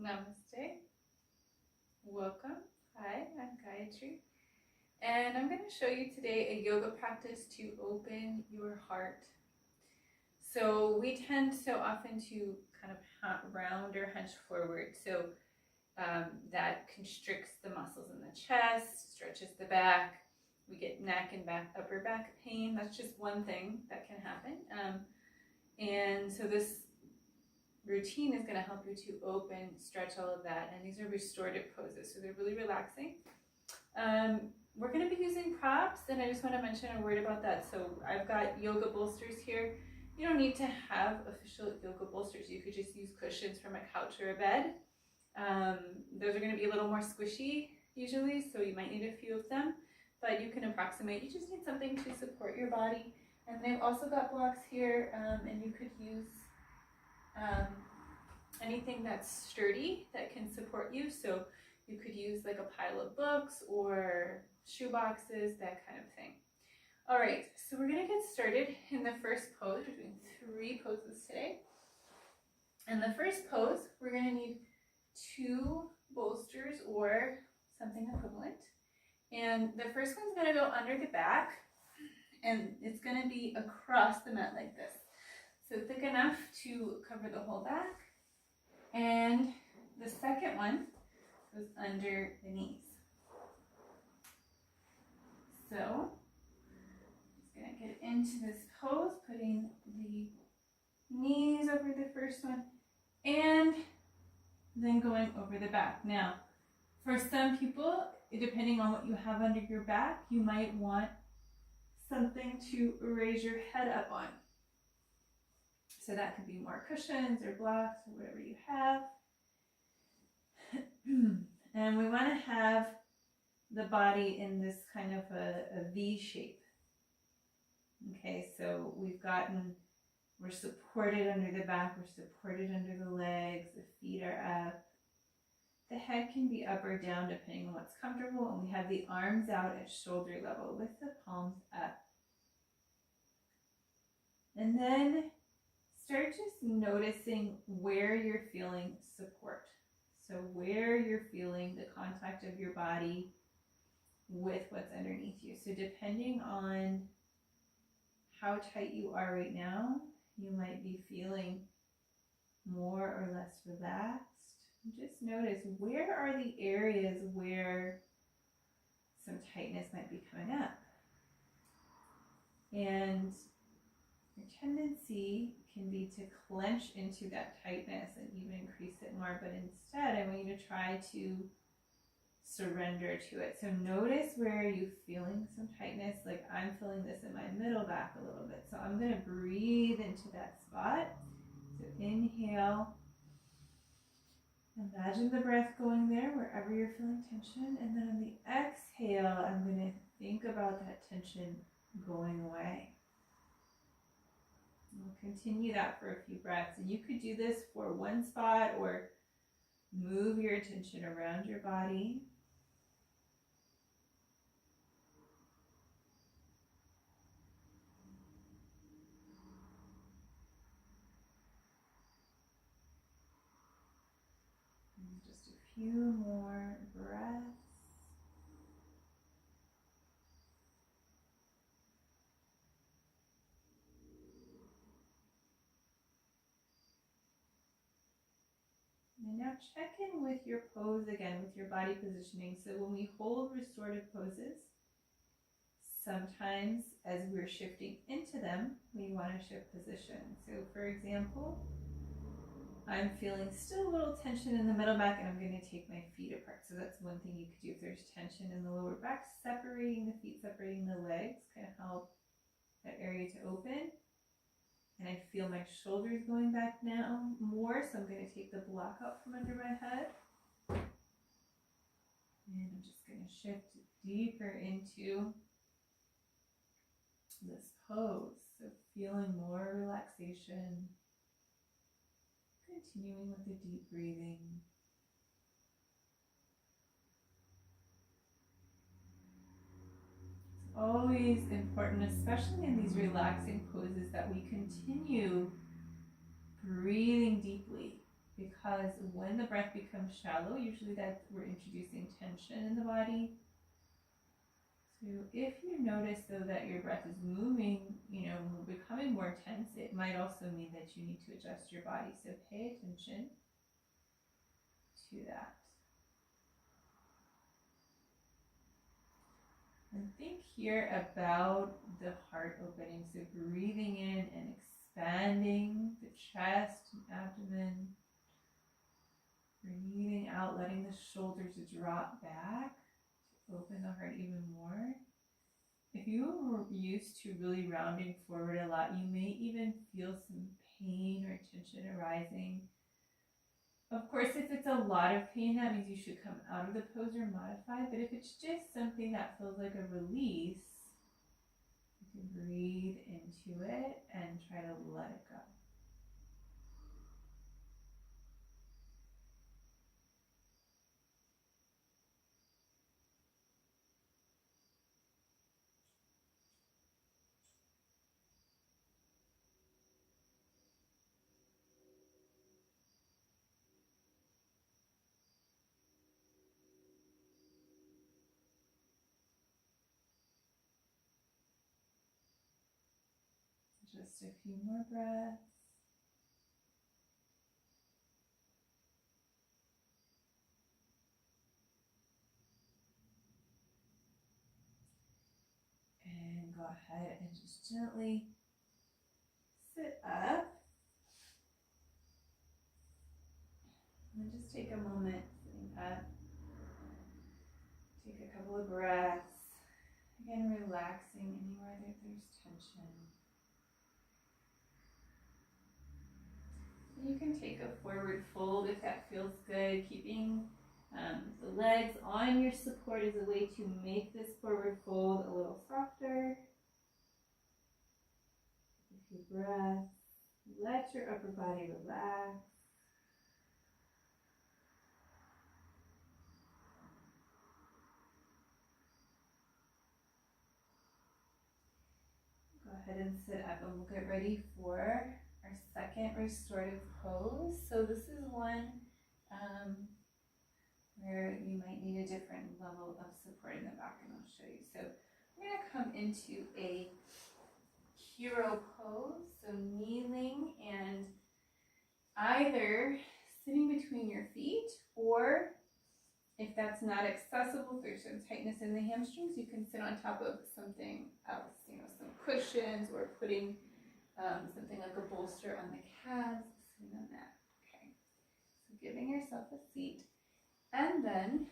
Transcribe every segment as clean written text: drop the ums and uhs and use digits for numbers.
Namaste. Welcome. Hi, I'm Gayatri. And I'm going to show you today a yoga practice to open your heart. So we tend so often to kind of round or hunch forward. So that constricts the muscles in the chest, stretches the back. We get neck and upper back pain. That's just one thing that can happen. And so this routine is going to help you to open, stretch all of that. And these are restorative poses, so they're really relaxing. We're going to be using props, and I just want to mention a word about that. So I've got yoga bolsters here. You don't need to have official yoga bolsters. You could just use cushions from a couch or a bed. Those are going to be a little more squishy usually, so you might need a few of them, but you can approximate. You just need something to support your body. And they've also got blocks here, and you could use anything that's sturdy that can support you. So you could use like a pile of books or shoe boxes, that kind of thing. All right, so we're gonna get started in the first pose. We're doing 3 poses today. And the first pose, we're gonna need 2 bolsters or something equivalent. And the first one's gonna go under the back, and it's gonna be across the mat like this. So thick enough to cover the whole back. And the second one goes under the knees. So just gonna get into this pose, putting the knees over the first one and then going over the back. Now, for some people, depending on what you have under your back, you might want something to raise your head up on. So that could be more cushions or blocks or whatever you have. And we want to have the body in this kind of a V shape. Okay, so we're supported under the back, we're supported under the legs, the feet are up. The head can be up or down depending on what's comfortable, and we have the arms out at shoulder level with the palms up. And then start just noticing where you're feeling support. So where you're feeling the contact of your body with what's underneath you. So depending on how tight you are right now, you might be feeling more or less relaxed. Just notice, where are the areas where some tightness might be coming up? And your tendency can be to clench into that tightness and even increase it more, but instead I want you to try to surrender to it. So notice where you're feeling some tightness, like I'm feeling this in my middle back a little bit. So I'm going to breathe into that spot. So inhale, imagine the breath going there wherever you're feeling tension, and then on the exhale, I'm going to think about that tension going away. We'll continue that for a few breaths, and you could do this for one spot or move your attention around your body. And just a few more breaths. And now check in with your pose again, with your body positioning. So when we hold restorative poses, sometimes as we're shifting into them, we want to shift position. So for example, I'm feeling still a little tension in the middle back, and I'm going to take my feet apart. So that's one thing you could do if there's tension in the lower back, separating the feet, separating the legs, can help that area to open. And I feel my shoulders going back now more, so I'm going to take the block out from under my head. And I'm just going to shift deeper into this pose. So feeling more relaxation. Continuing with the deep breathing. It's always important, especially in these relaxing poses, that we continue breathing deeply. because when the breath becomes shallow, usually that we're introducing tension in the body. So if you notice though that your breath is moving, becoming more tense, it might also mean that you need to adjust your body. So pay attention to that. And think here about the heart opening. So breathing in and expanding the chest and abdomen. Breathing out, letting the shoulders drop back to open the heart even more. If you were used to really rounding forward a lot, you may even feel some pain or tension arising. Of course, if it's a lot of pain, that means you should come out of the pose or modify. But if it's just something that feels like a release, you can breathe into it and try to let it go. Just a few more breaths. And go ahead and just gently sit up. And just take a moment sitting up. Take a couple of breaths. Again, relaxing anywhere that there's tension. You can take a forward fold if that feels good. Keeping the legs on your support is a way to make this forward fold a little softer. Take a few breaths. Let your upper body relax. Go ahead and sit up and we'll get ready for our second restorative pose. So this is one where you might need a different level of support in the back, and I'll show you. So we're going to come into a hero pose, so kneeling and either sitting between your feet, or if that's not accessible, if there's some tightness in the hamstrings, you can sit on top of something else, some cushions, or putting something like a bolster on the calves, sitting on that. Okay, so giving yourself a seat, and then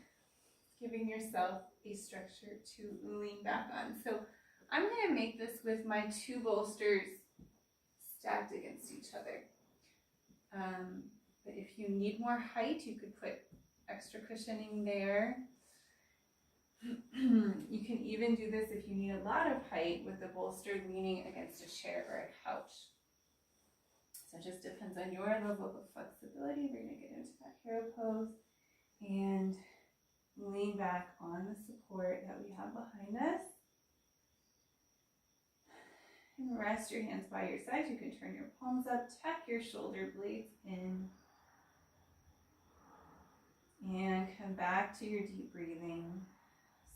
giving yourself a structure to lean back on. So I'm going to make this with my two bolsters stacked against each other. But if you need more height, you could put extra cushioning there. You can even do this if you need a lot of height with the bolster leaning against a chair or a couch. So it just depends on your level of flexibility. We're going to get into that hero pose and lean back on the support that we have behind us. And rest your hands by your sides. You can turn your palms up, tuck your shoulder blades in, and come back to your deep breathing.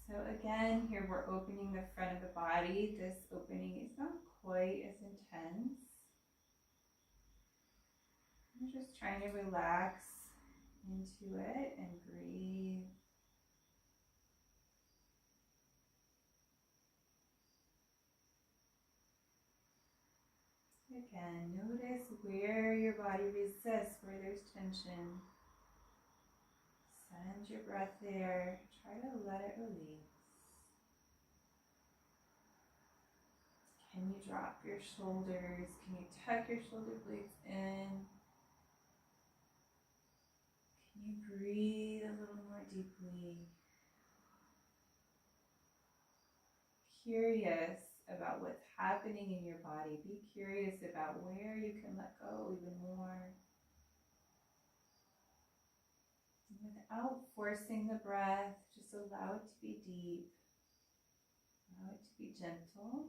So again, here we're opening the front of the body. This opening is not quite as intense. We're just trying to relax into it and breathe. Again, notice where your body resists, where there's tension. Send your breath there. Try to let it release. Can you drop your shoulders? Can you tuck your shoulder blades in? Can you breathe a little more deeply? Curious about what's happening in your body. Be curious about where you can let go even more. And without forcing the breath, just allow it to be deep. Allow it to be gentle.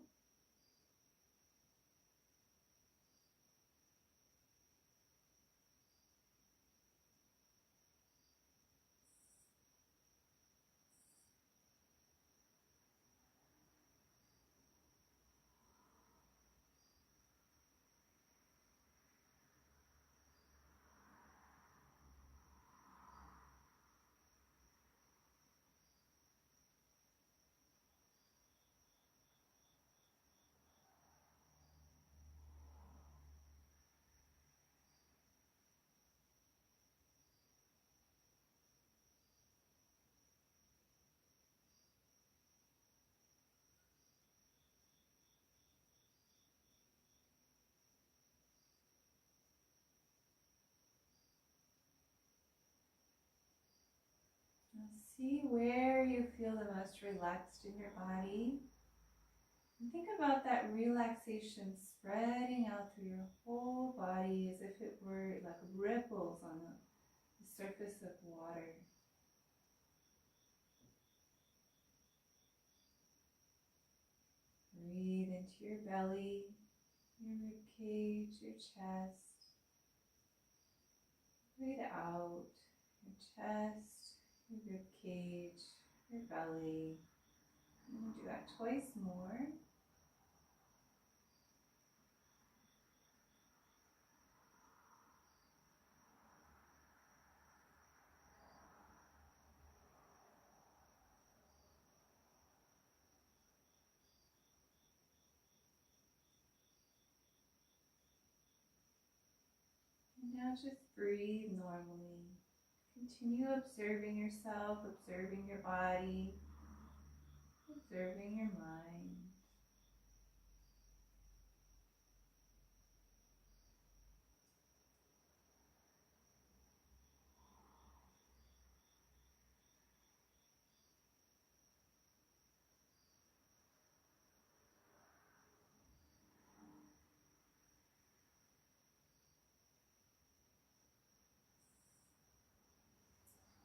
See where you feel the most relaxed in your body. And think about that relaxation spreading out through your whole body as if it were like ripples on the surface of water. Breathe into your belly, your rib cage, your chest. Breathe out your chest, your rib cage, your belly. I'm going to do that twice more. And now just breathe normally. Continue observing yourself, observing your body, observing your mind.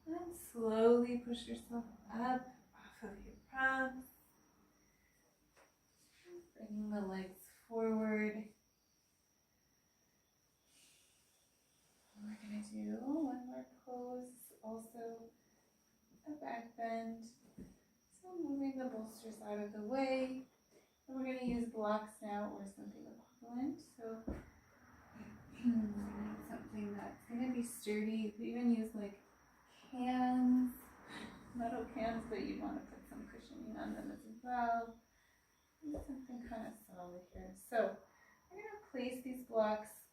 And slowly push yourself up off of your palms. Bringing the legs forward. We're going to do one more pose, also a back bend. So moving the bolsters out of the way. And we're going to use blocks now or something equivalent. So something that's going to be sturdy. You could even use like cans, metal cans, but you'd want to put some cushioning on them as well. Something kind of solid here. So I'm going to place these blocks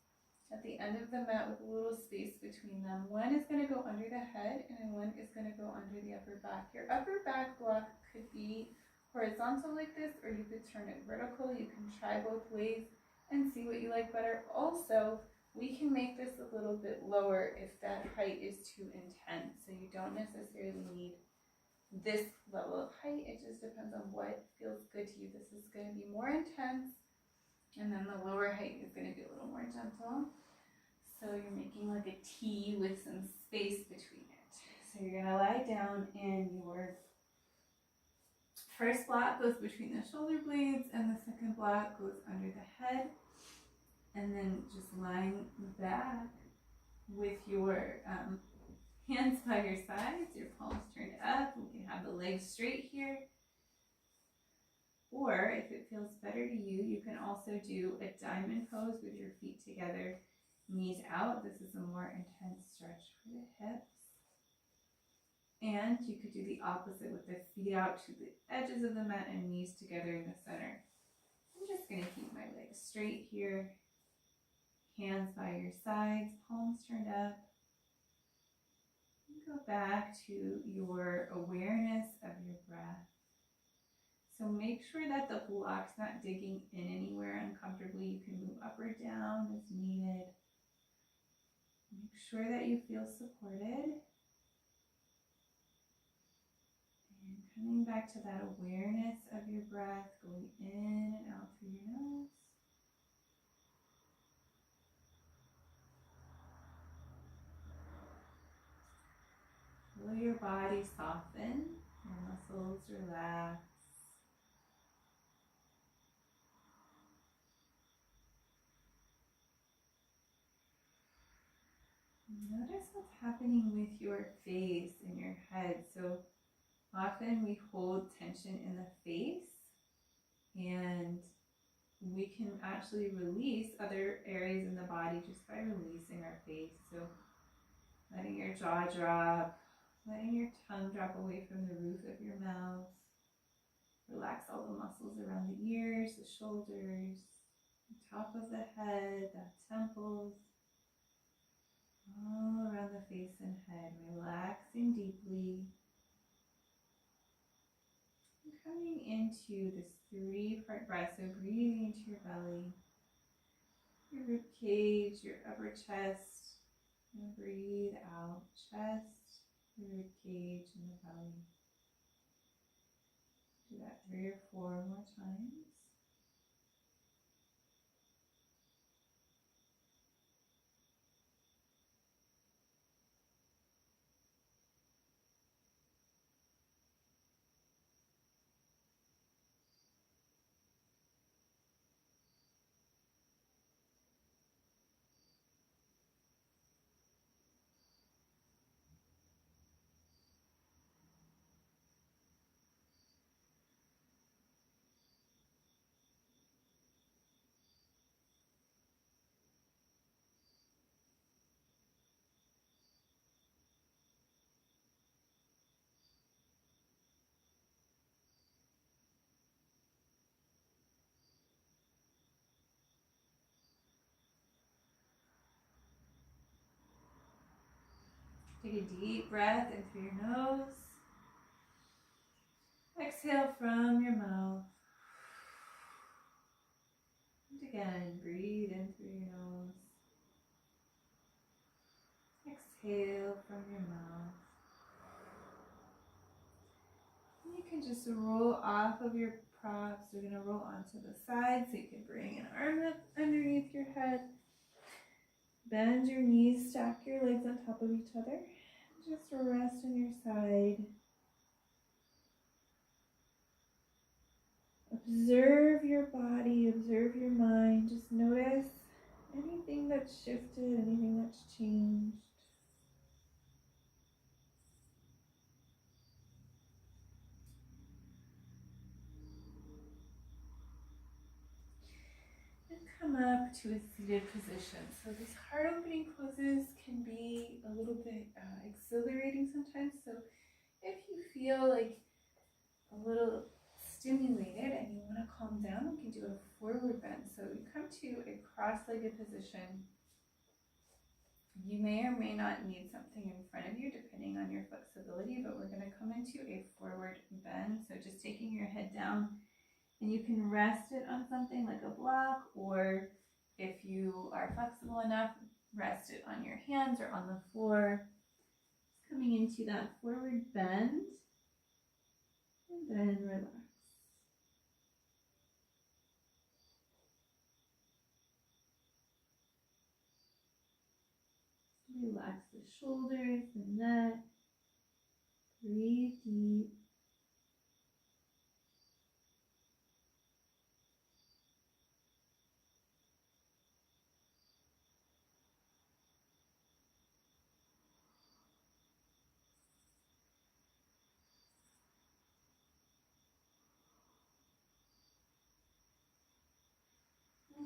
at the end of the mat with a little space between them. One is going to go under the head and one is going to go under the upper back. Your upper back block could be horizontal like this, or you could turn it vertical. You can try both ways and see what you like better. Also, we can make this a little bit lower if that height is too intense. So you don't necessarily need this level of height. It just depends on what feels good to you. This is going to be more intense, and then the lower height is going to be a little more gentle. So you're making like a T with some space between it. So you're going to lie down, and your first block goes between the shoulder blades and the second block goes under the head. And then just lying back with your hands by your sides, your palms turned up. You can have the legs straight here. Or if it feels better to you, you can also do a diamond pose with your feet together, knees out. This is a more intense stretch for the hips. And you could do the opposite with the feet out to the edges of the mat and knees together in the center. I'm just going to keep my legs straight here. Hands by your sides, palms turned up. And go back to your awareness of your breath. So make sure that the block's not digging in anywhere uncomfortably. You can move up or down as needed. Make sure that you feel supported. And coming back to that awareness of your breath, going in and out through your nose. Feel your body soften, your muscles relax. Notice what's happening with your face and your head. So often we hold tension in the face, and we can actually release other areas in the body just by releasing our face. So letting your jaw drop, letting your tongue drop away from the roof of your mouth. Relax all the muscles around the ears, the shoulders, the top of the head, the temples, all around the face and head. Relaxing deeply. And coming into this 3-part breath. So breathing into your belly, your rib cage, your upper chest. And breathe out, chest, rib cage in the belly. Do that 3 or 4 more times. Take a deep breath in through your nose. Exhale from your mouth. And again, breathe in through your nose. Exhale from your mouth. And you can just roll off of your props. We're going to roll onto the side so you can bring an arm up underneath your head. Bend your knees, stack your legs on top of each other. Just rest on your side. Observe your body, observe your mind. Just notice anything that's shifted, anything that's changed. And come up to a seated position. So these heart opening poses can be a little bit exhilarating sometimes. So if you feel like a little stimulated and you want to calm down, we can do a forward bend. So you come to a cross-legged position. You may or may not need something in front of you depending on your flexibility, but we're going to come into a forward bend. So just taking your head down, and you can rest it on something like a block, or if you are flexible enough, rest it on your hands or on the floor. Just coming into that forward bend, and then relax. Relax the shoulders, the neck. Breathe deep.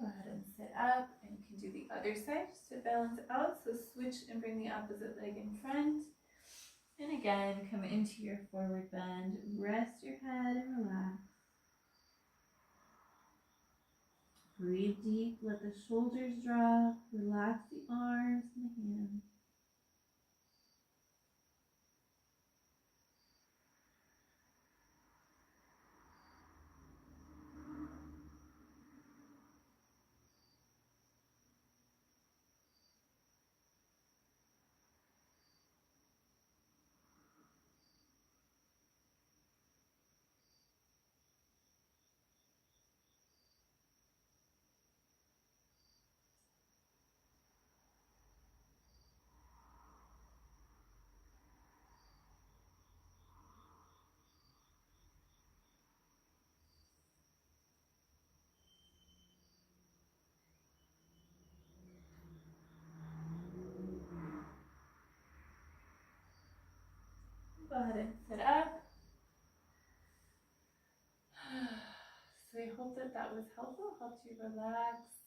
Go ahead and sit up, and you can do the other side just to balance out. So switch and bring the opposite leg in front. And again, come into your forward bend. Rest your head and relax. Breathe deep, let the shoulders drop. Relax the arms and the hands. Go ahead and sit up. So I hope that that was helpful, helped you relax,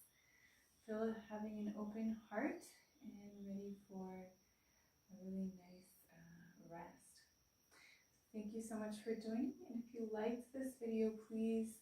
feel having an open heart, and ready for a really nice rest. Thank you so much for joining, and if you liked this video, please